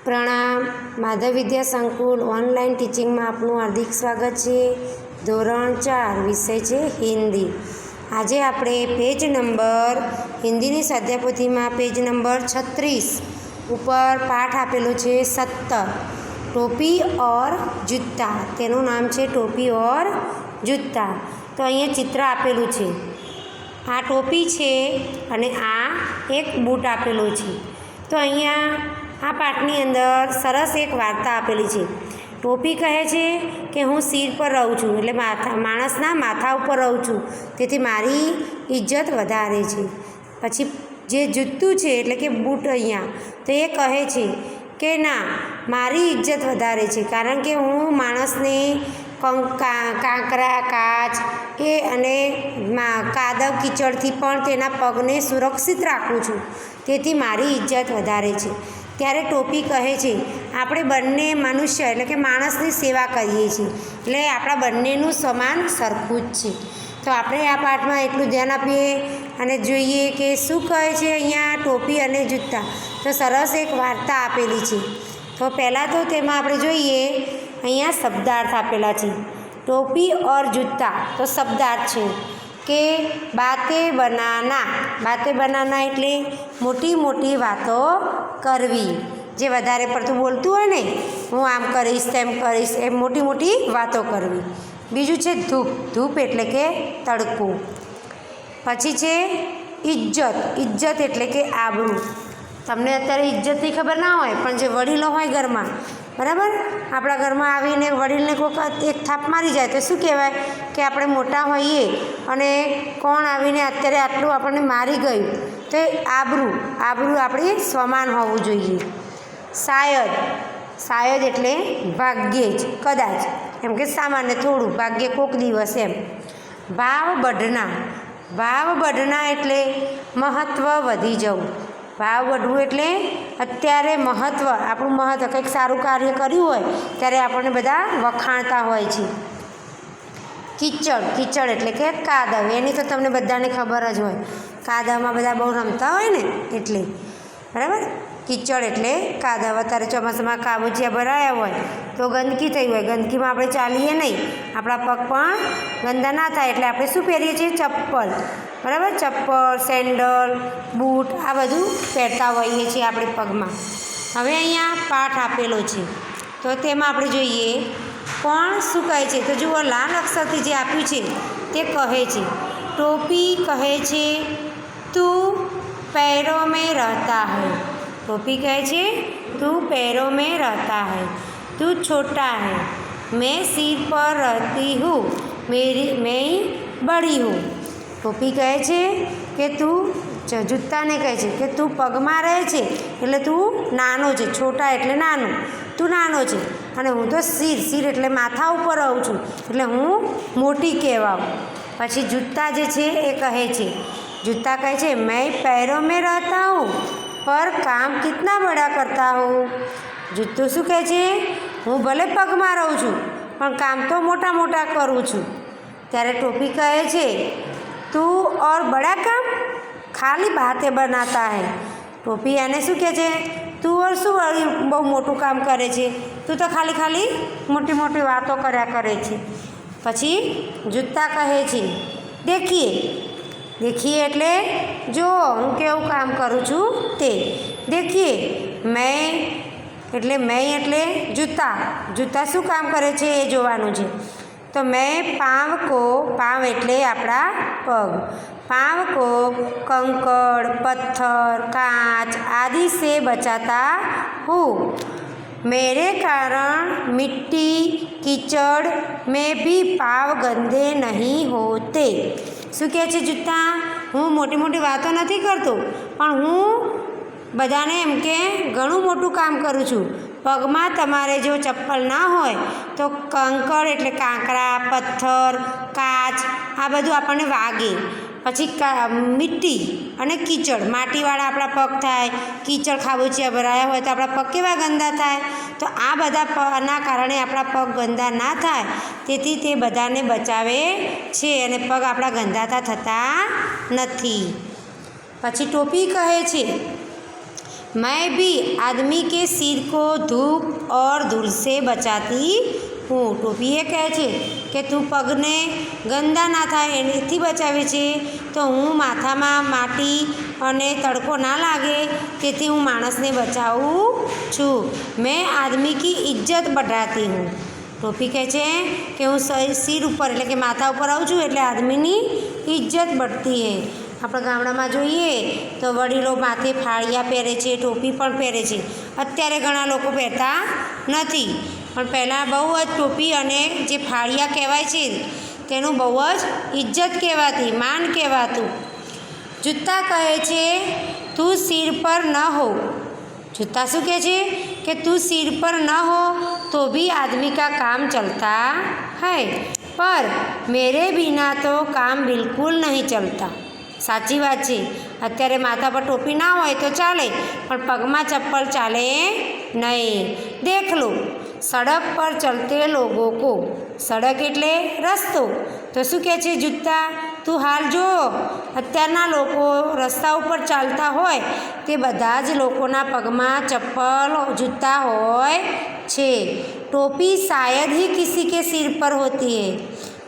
પ્રણામ. માધવ વિદ્યા સંકુલ ઓનલાઈન ટીચિંગમાં આપનું હાર્દિક સ્વાગત છે. ધોરણ 4 વિષય છે હિન્દી. આજે આપણે પેજ નંબર હિન્દીની સ્વાધ્યાયપોથીમાં પેજ નંબર 36 ઉપર પાઠ આપેલો છે 17 ટોપી ઓર જૂતા. તેનું નામ છે ટોપી ઓર જૂતા. તો અહીંયા ચિત્ર આપેલું છે. આ ટોપી છે અને આ એક બૂટ આપેલો છે. તો અહીંયા આ પાઠની અંદર સરસ એક વાર્તા આપેલી છે. ટોપી કહે છે કે હું સિર પર રહું છું, એટલે માણસના માથા ઉપર રહું છું, તેથી મારી ઇજ્જત વધારે છે. પછી જે જૂતું છે એટલે કે બૂટ અહીંયા, તો એ કહે છે કે ના, મારી ઇજ્જત વધારે છે, કારણ કે હું માણસને કાંકરા કાચ અને કાદવ કીચડથી પણ તેના પગને સુરક્ષિત રાખું છું, તેથી મારી ઇજ્જત વધારે છે. ત્યારે ટોપી કહે છે આપણે બંને મનુષ્ય એટલે કે માણસની સેવા કરીએ છીએ, એટલે આપણા બંનેનું સમાન સરખું જ છે. તો આપણે આ પાઠમાં એટલું ધ્યાન આપીએ અને જોઈએ કે શું કહે છે અહીંયા ટોપી અને જૂતા. તો સરસ એક વાર્તા આપેલી છે. તો પહેલાં તો તેમાં આપણે જોઈએ અહીંયા શબ્દાર્થ આપેલા છે. ટોપી ઓર જૂતા તો શબ્દાર્થ છે કે બાતે બનાના એટલે મોટી મોટી વાતો કરવી. જે વધારે પડતું બોલતું હોય ને, હું આમ કરીશ તેમ કરીશ, એમ મોટી મોટી વાતો કરવી. બીજું છે ધૂપ એટલે કે તડકો. પછી છે ઇજ્જત એટલે કે આબરૂ. તમને અત્યારે ઇજ્જતની ખબર ના હોય, પણ જે વડીલો હોય ઘરમાં, બરાબર, આપણા ઘરમાં આવીને વડીલને કોઈક એક થાપ મારી જાય તો શું કહેવાય કે આપણે મોટા હોઈએ અને કોણ આવીને અત્યારે આટલું આપણને મારી ગયું, તો એ આબરૂ આપણી સમાન હોવું જોઈએ. શાયદ એટલે ભાગ્યે જ, કદાચ, એમ કે સામાન્ય થોડું, ભાગ્યે કોક દિવસ એમ. ભાવ બઢના એટલે મહત્ત્વ વધી જવું. ભાવ વધવું એટલે અત્યારે આપણું મહત્ત્વ, કંઈક સારું કાર્ય કર્યું હોય ત્યારે આપણને બધા વખાણતા હોય છે. કીચડ એટલે કે કાદવ, એની તો તમને બધાને ખબર જ હોય. કાદવમાં બધા બહુ રમતા હોય ને, એટલે બરાબર. કીચડ એટલે કાદવ. અત્યારે ચોમાસામાં ખાબોચિયા ભરાયા હોય તો ગંદકી થઈ હોય, ગંદકીમાં આપણે ચાલીએ નહીં, આપણા પગ પણ ગંદા ના થાય, એટલે આપણે શું પહેરીએ છીએ? ચપ્પલ, બરાબર. ચપ્પલ, સેન્ડલ, બૂટ આ બધું પહેરતા હોઈએ છીએ આપણે પગમાં. હવે અહીંયા પાઠ આપેલો છે, તો તેમાં આપણે જોઈએ કોણ શું કહે છે. તો જુઓ, લાલ અક્ષરથી જે આપ્યું છે તે કહે છે. ટોપી કહે છે તું पैरों में रहता है. टोपी કહે છે તું पैरों में रहता है, તું छोटा है, मैं सिर पर रहती हूँ, मैं बड़ी हूँ. ટોપી કહે છે કે તું, જૂતાને કહે છે કે તું પગમાં રહે છે એટલે તું નાનો છે, છોટા એટલે નાનું, તું નાનો છે, અને હું તો સિર એટલે માથા ઉપર રહું છું, એટલે હું મોટી કહેવાઉં. પછી જૂતા જે છે એ કહે છે, जूता કહે છે मैं पैरों में रहता हूँ पर काम कितना बड़ा करता हूँ. જૂતું શું કહે છે? હું ભલે પગમાં રહું છું પણ કામ તો મોટા કરું છું. ત્યારે ટોપી કહે છે તું और बड़ा काम खाली बातें बनाता है. ટોપી એને શું કહે છે? તું और શું બહુ મોટું કામ કરે છે, તું તો ખાલી મોટી વાતો કર્યા કરે છે. પછી જૂતા કહે છે દેખીએ એટલે જો હું કેવું કામ કરું છું તે. દેખીએ મેં એટલે જૂતા શું કામ કરે છે એ જોવાનું છે. તો મેં પાવ એટલે આપણા પગ, पाँव को कंकड़ पत्थर कांच आदि से बचाता हूँ. मेरे कारण मिट्टी कीचड़ में भी पाव गंदे नहीं होते. શું કહે છે જૂતા? હું મોટી વાતો નથી કરતો, પણ હું બધાને એમ કે ઘણું મોટું કામ કરું છું. પગમાં તમારે જો ચપ્પલ ના હોય તો કંકડ એટલે કાંકરા, પથ્થર, કાચ આ બધું આપણને વાગે. પછી મિટ્ટી અને કીચડ, માટીવાળા આપણા પગ થાય, કીચડ ખાબોચિયા ભરાયા હોય તો આપણા પગ કેવા ગંદા થાય. તો આ બધાના કારણે આપણા પગ ગંદા ના થાય, તેથી તે બધાને બચાવે છે અને પગ આપણા ગંદાતા થતા નથી. પછી ટોપી કહે છે मैं भी आदमी के सिर को धूप और धूल से बचाती હું. ટોપી એ કહે છે કે તું પગને ગંદા ના થાય એનાથી બચાવે છે, તો હું માથામાં માટી અને તડકો ના લાગે તેથી હું માણસને બચાવું છું. મેં આદમી કી ઇજ્જત બઢાતી હું. ટોપી કહે છે કે હું સિર ઉપર એટલે કે માથા ઉપર આવું છું એટલે આદમીની ઇજ્જત બઢતી હે. આપણા ગામડામાં જોઈએ તો વડીલો માથે ફાળિયા પહેરે છે, ટોપી પણ પહેરે છે. અત્યારે ઘણા લોકો પહેરતા નથી, પણ પહેલાં બહુ જ ટોપી અને જે ફાળિયા કહેવાય છે તેનું બહુ જ ઇજ્જત કહેવાતી, માન કહેવાતું. જૂતા કહે છે તું સિર પર ન હો. જૂતા શું કહે છે કે તું સિર પર ન हो तो भी आदमी का काम चलता है, पर मेरे बिना तो काम बिल्कुल नहीं चलता. સાચી વાત છે. અત્યારે માથા પર ટોપી ના હોય તો ચાલે, પણ પગમાં ચપ્પલ ચાલે નહીં. દેખ લો સડક પર ચલતે લોગો કો. સડક એટલે રસ્તો, તો શું કહે છે જૂતા, તું હાલ જો અત્યારના લોકો રસ્તા ઉપર ચાલતા હોય તે બધા જ લોકોના પગમાં ચપ્પલ જૂતા હોય છે. टोपी शायद ही किसी के सिर पर होती है,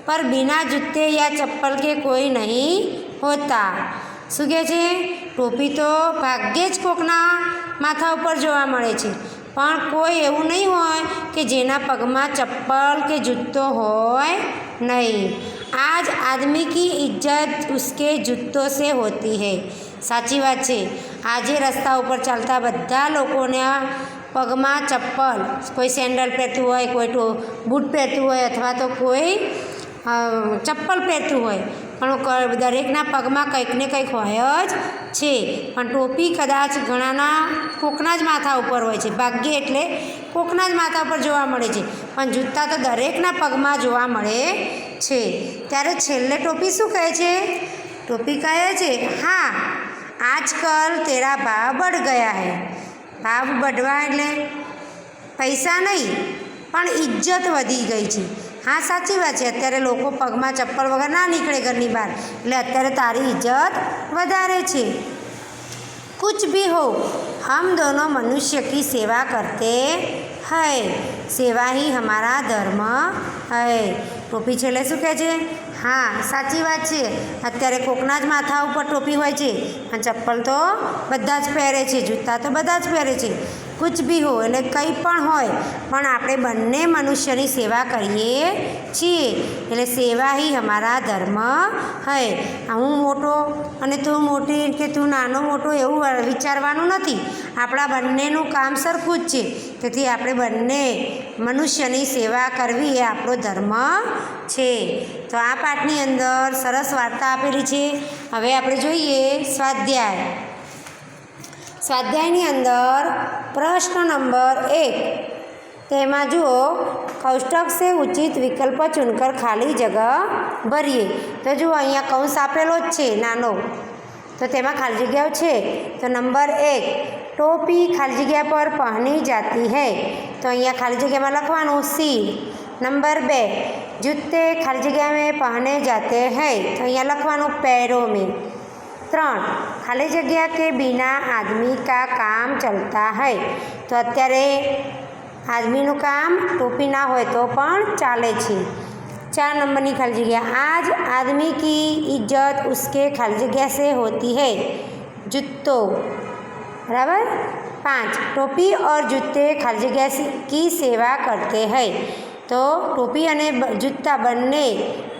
पर बिना जूते या चप्पल के कोई नहीं होता. શું કહે છે, ટોપી તો ભાગ્યે જ કોકના માથા ઉપર જોવા મળે છે, પણ કોઈ એવું નહીં હોય કે જેના પગમાં ચપ્પલ કે જૂતો હોય નહીં. આજ આદમી કી ઇજ્જત ઉસકે જૂતો સે હોતી હૈ. સાચી વાત છે. આજે રસ્તા ઉપર ચાલતા બધા લોકોને પગમાં ચપ્પલ, કોઈ સેન્ડલ પહેરતું હોય, કોઈ બૂટ પહેરતું હોય અથવા તો કોઈ ચપ્પલ પહેરતું હોય, પણ દરેકના પગમાં કંઈક ને કંઈક હોય જ છે. પણ ટોપી કદાચ ઘણાના કોકના જ માથા ઉપર હોય છે, ભાગ્યે એટલે કોકના જ માથા ઉપર જોવા મળે છે, પણ જૂતા તો દરેકના પગમાં જોવા મળે છે. ત્યારે છેલ્લે ટોપી શું કહે છે, ટોપી કહે છે હા આજકલ તેરા ભાવ बढ़ गया है. ભાવ બઢવા એટલે પૈસા નહીં પણ ઇજ્જત વધી ગઈ છે. હા સાચી વાત છે. અત્યારે લોકો પગમાં ચપ્પલ વગર ના નીકળે ઘરની બહાર, એટલે અત્યારે તારી ઇજ્જત વધારે છે. कुछ भी हो हम दोनों मनुष्य की सेवा करते हैं, सेवा ही हमारा धर्म है. ટોપી છેલ્લે શું કહે છે, હા સાચી વાત છે. અત્યારે કોકના જ માથા ઉપર ટોપી હોય છે, અને ચપ્પલ તો બધા જ પહેરે છે, જૂતા તો બધા જ પહેરે છે. કુછ ભી હો એટલે કંઈ પણ હોય, પણ આપણે બંને મનુષ્યની સેવા કરીએ છીએ, એટલે સેવા ही हमारा धर्म है. હું મોટો અને તું મોટી કે તું નાનો મોટો એવું વિચારવાનું નથી. આપણા બંનેનું કામ સરખું જ છે, તેથી આપણે બંને મનુષ્યની સેવા કરવી એ આપણો ધર્મ છે. તો આ પાઠની અંદર સરસ વાર્તા આપેલી છે. હવે આપણે જોઈએ સ્વાધ્યાય. સ્વાધ્યાયની અંદર પ્રશ્ન નંબર 1, તેમાં જુઓ કોષ્ટક સે ઉચિત વિકલ્પ ચુનકર ખાલી જગહ ભરીએ. તો જુઓ અહીંયા કૌંસ આપેલો જ છે નાનો, તો તેમાં ખાલી જગ્યાઓ છે. તો નંબર 1 ટોપી ખાલી જગ્યા પર પહેની જાતી હૈ, તો અહીંયા ખાલી જગ્યામાં લખવાનું સિર. नंबर 2 जूते खाली जगह में पहने जाते हैं, तो यहाँ लखवानुं पैरों में. 3 खाली जगह के बिना आदमी का काम चलता है, तो અત્યારે આદમીનું કામ ટોપી ના હોય તો પણ ચાલે છે. 4 નંબરની ખાલી જગ્યા आज आदमी की इज्जत उसके खाली जगह से होती है, जूतो. बराबर. 5 टोपी और जूते खाली जगह की सेवा करते हैं, તો ટોપી અને જૂતા બંને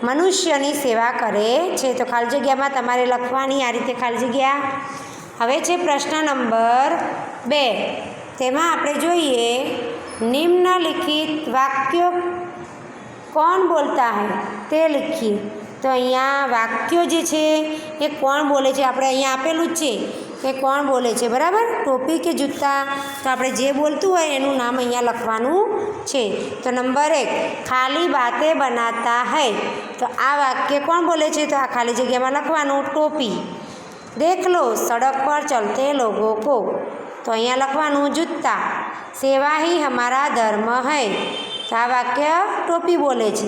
મનુષ્યની સેવા કરે છે. તો ખાલી જગ્યામાં તમારે લખવાની આ રીતે ખાલી જગ્યા. હવે છે પ્રશ્ન નંબર 2, તેમાં આપણે જોઈએ નિમ્નલિખિત વાક્યો કોણ બોલતા હૈ તે લખીએ. તો અહીંયા વાક્યો જે છે એ કોણ બોલે છે આપણે અહીંયા આપેલું જ છે કે કોણ બોલે છે. બરાબર. ટોપી કે જૂતા, તો આપણે જે બોલતું હોય એનું નામ અહીંયા લખવાનું છે. તો નંબર 1 ખાલી બાતે બનાતા હૈ, તો આ વાક્ય કોણ બોલે છે, તો આ ખાલી જગ્યામાં લખવાનું ટોપી. દેખ લો સડક પર ચલતે લોગો કો, તો અહીંયા લખવાનું જૂતા. સેવા ही हमारा धर्म है, તો આ વાક્ય ટોપી બોલે છે.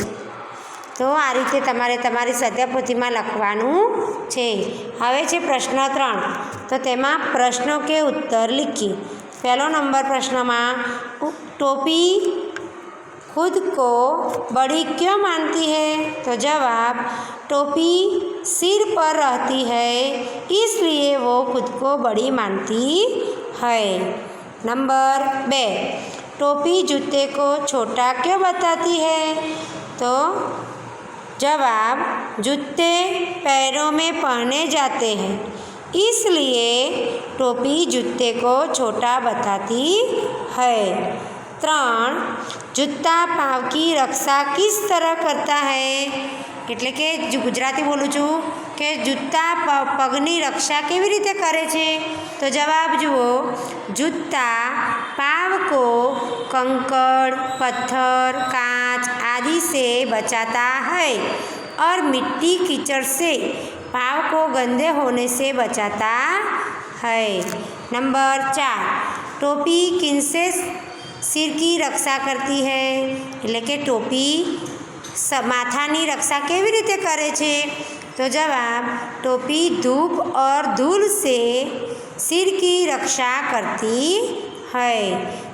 તો આ રીતે તમારે તમારી સ્વાધ્યાયપોથીમાં લખવાનું છે। હવે છે પ્રશ્ન 3, તો તેમાં પ્રશ્નો કે ઉત્તર લીખીએ। पहलो नंबर प्रश्न में टोपी खुद को बड़ी क्यों मानती है? तो जवाब, टोपी सिर पर रहती है इसलिए वो खुद को बड़ी मानती है। नंबर 2, टोपी जूते को छोटा क्यों बताती है? तो जवाब, जूते पैरों में पहने जाते हैं इसलिए टोपी जूते को छोटा बताती है। 3, जूता पाँव की रक्षा किस तरह करता है? એટલે કે ગુજરાતી બોલું છું કે જૂતા પગની રક્ષા કેવી રીતે કરે છે? તો જવાબ જુઓ, जूता पाँव को कंकड़, पत्थर, कांच आदि से बचाता है और मिट्टी कीचड़ से पाँव को गंदे होने से बचाता है। नंबर 4, टोपी किनसे सिर की रक्षा करती है? એટલે કે ટોપી माथानी रक्षा केवी रीते करे छे? तो जवाब, टोपी धूप और धूल से सिर की रक्षा करती है।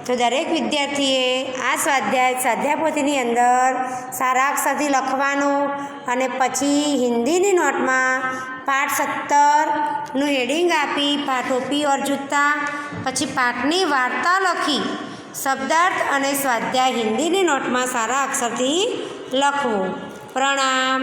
तो दरेक विद्यार्थीए आ स्वाध्यायपोथीनी अंदर सारा अक्षरथी लखवानुं अने पछी हिंदीनी नोटमां पाठ 17 नुं हेडिंग आपी टोपी और जूता, पछी पाठनी वार्ता लखी शब्दार्थ अने स्वाध्याय हिंदीनी नोटमां सारा अक्षरथी लखवुं। प्रणाम।